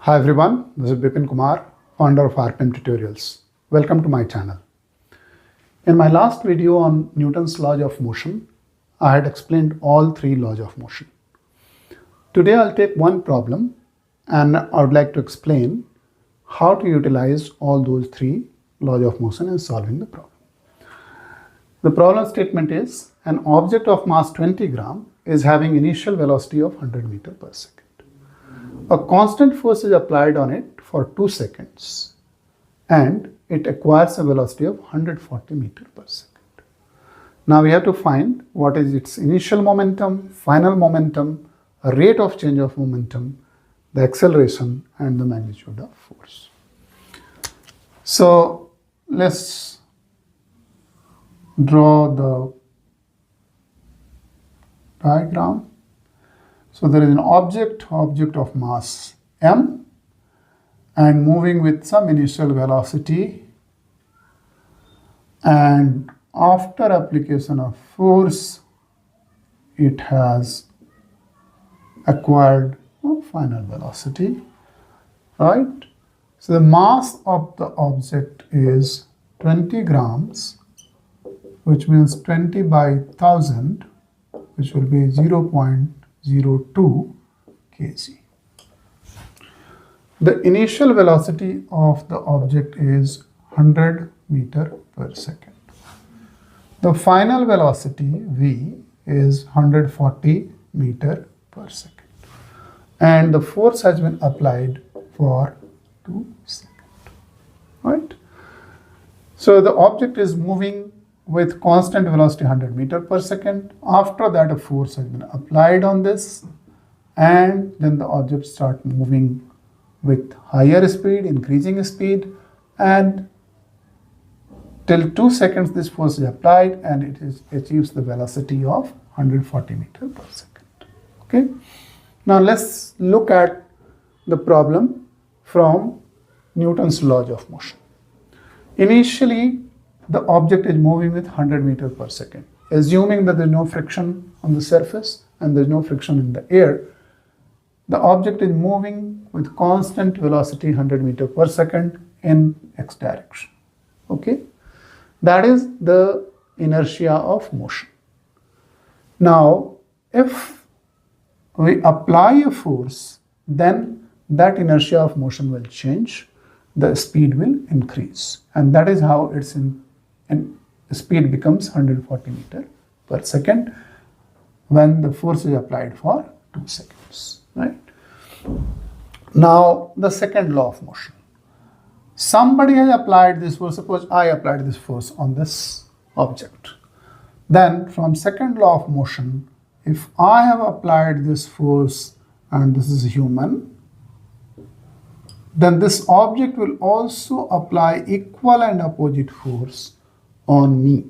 Hi everyone, this is Bipin Kumar, founder of RPM Tutorials. Welcome to my channel. In my last video on Newton's laws of motion, I had explained all three laws of motion. Today I'll take one problem and I would like to explain how to utilize all those three laws of motion in solving the problem. The problem statement is an object of mass 20 gram is having initial velocity of 100 meters per second. A constant force is applied on it for 2 seconds and it acquires a velocity of 140 meters per second. Now we have to find what is its initial momentum, final momentum, rate of change of momentum, the acceleration and the magnitude of force. So let's draw the diagram. So there is an object of mass m and moving with some initial velocity, and after application of force it has acquired a final velocity, right? So the mass of the object is 20 grams, which means 20 by 1000, which will be 0.02 kg. The initial velocity of the object is 100 meters per second. The final velocity v is 140 meters per second. And the force has been applied for 2 seconds, right? So the object is moving with constant velocity 100 meters per second. After that a force has been applied on this and then the object starts moving with higher speed, increasing speed, and till 2 seconds this force is applied and it achieves the velocity of 140 meters per second. Okay. Now let's look at the problem from Newton's laws of motion. Initially the object is moving with 100 meters per second. Assuming that there is no friction on the surface and there is no friction in the air, the object is moving with constant velocity 100 meters per second in x direction. Okay, that is the inertia of motion. Now if we apply a force, then that inertia of motion will change, the speed will increase, and that is how its speed becomes 140 meters per second when the force is applied for 2 seconds, right? Now the second law of motion. Somebody has applied this force. Suppose I applied this force on this object. Then from second law of motion, if I have applied this force and this is human, then this object will also apply equal and opposite force on me.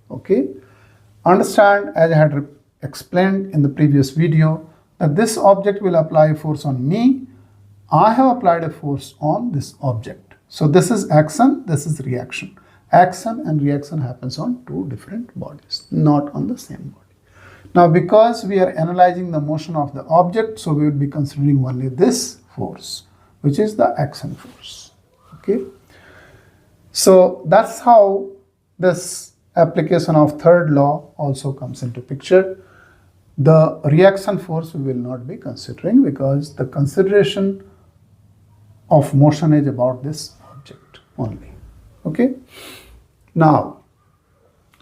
Okay, understand, as I had explained in the previous video, that this object will apply force on me. I have applied a force on this object. So this is action, this is reaction. Action and reaction happens on two different bodies, not on the same body. Now because we are analyzing the motion of the object, so we will be considering only this force, which is the action force. Okay, so that's how this application of third law also comes into picture. The reaction force we will not be considering because the consideration of motion is about this object only. Okay, now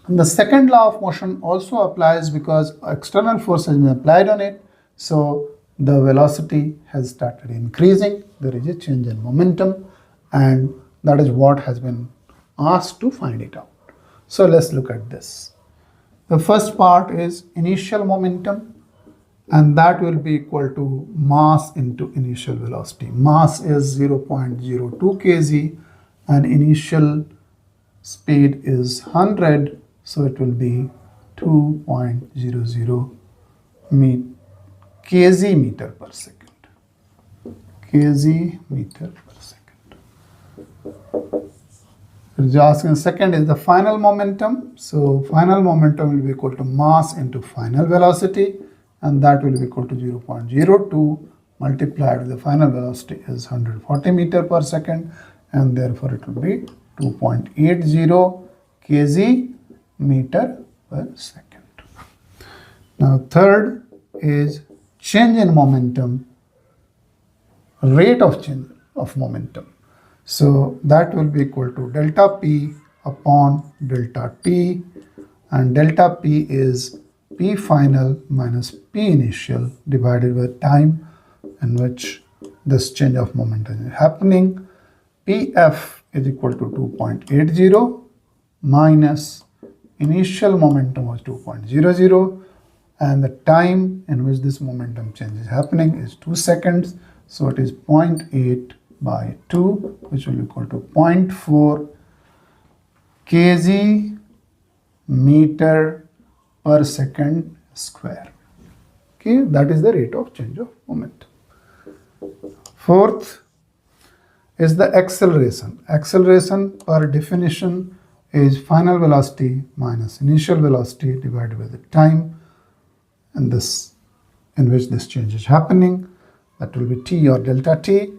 the second law of motion also applies because external force has been applied on it, so the velocity has started increasing, there is a change in momentum, and that is what has been asked to find it out. So let's look at this. The first part is initial momentum, and that will be equal to mass into initial velocity. Mass is 0.02 kg and initial speed is 100, so it will be 2.00 kg meter per second. Kg meter per second. Asking second is the final momentum. So final momentum will be equal to mass into final velocity, and that will be equal to 0.02 multiplied with the final velocity is 140 meter per second, and therefore it will be 2.80 kg meter per second. Now third is change in momentum, rate of change of momentum. So that will be equal to delta P upon delta T, and delta P is P final minus P initial divided by time in which this change of momentum is happening. Pf is equal to 2.80 minus initial momentum was 2.00, and the time in which this momentum change is happening is 2 seconds. So it is 0.8 by 2, which will be equal to 0.4 kg meter per second square. Okay, that is the rate of change of momentum. Fourth is the acceleration. Acceleration per definition is final velocity minus initial velocity divided by the time and this in which this change is happening. That will be t or delta t,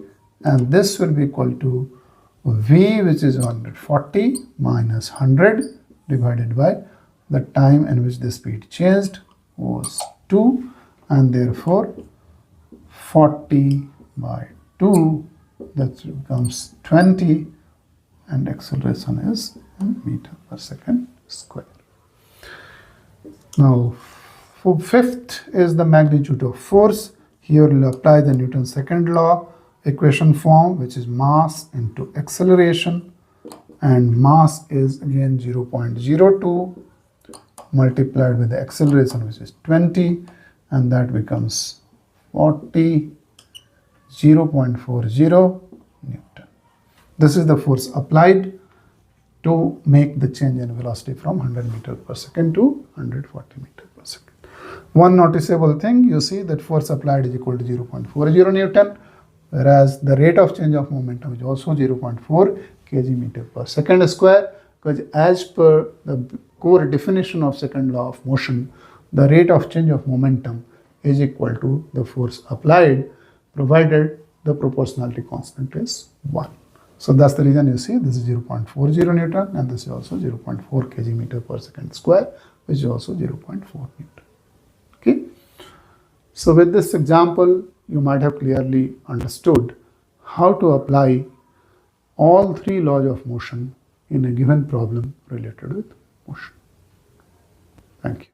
and this will be equal to v, which is 140 minus 100 divided by the time in which the speed changed was 2, and therefore 40 by 2, that becomes 20, and acceleration is in meter per second square. Now fifth is the magnitude of force. Here we'll apply the Newton's second law equation form, which is mass into acceleration, and mass is again 0.02 multiplied with the acceleration, which is 20, and that becomes 0.40 Newton. This is the force applied to make the change in velocity from 100 meter per second to 140 meter per second. One noticeable thing, you see that force applied is equal to 0.40 Newton, whereas the rate of change of momentum is also 0.4 kg meter per second square, because as per the core definition of second law of motion, the rate of change of momentum is equal to the force applied, provided the proportionality constant is 1. So that's the reason you see this is 0.40 Newton, and this is also 0.4 kg meter per second square, which is also 0.4 Newton. Okay. So with this example, you might have clearly understood how to apply all three laws of motion in a given problem related with motion. Thank you.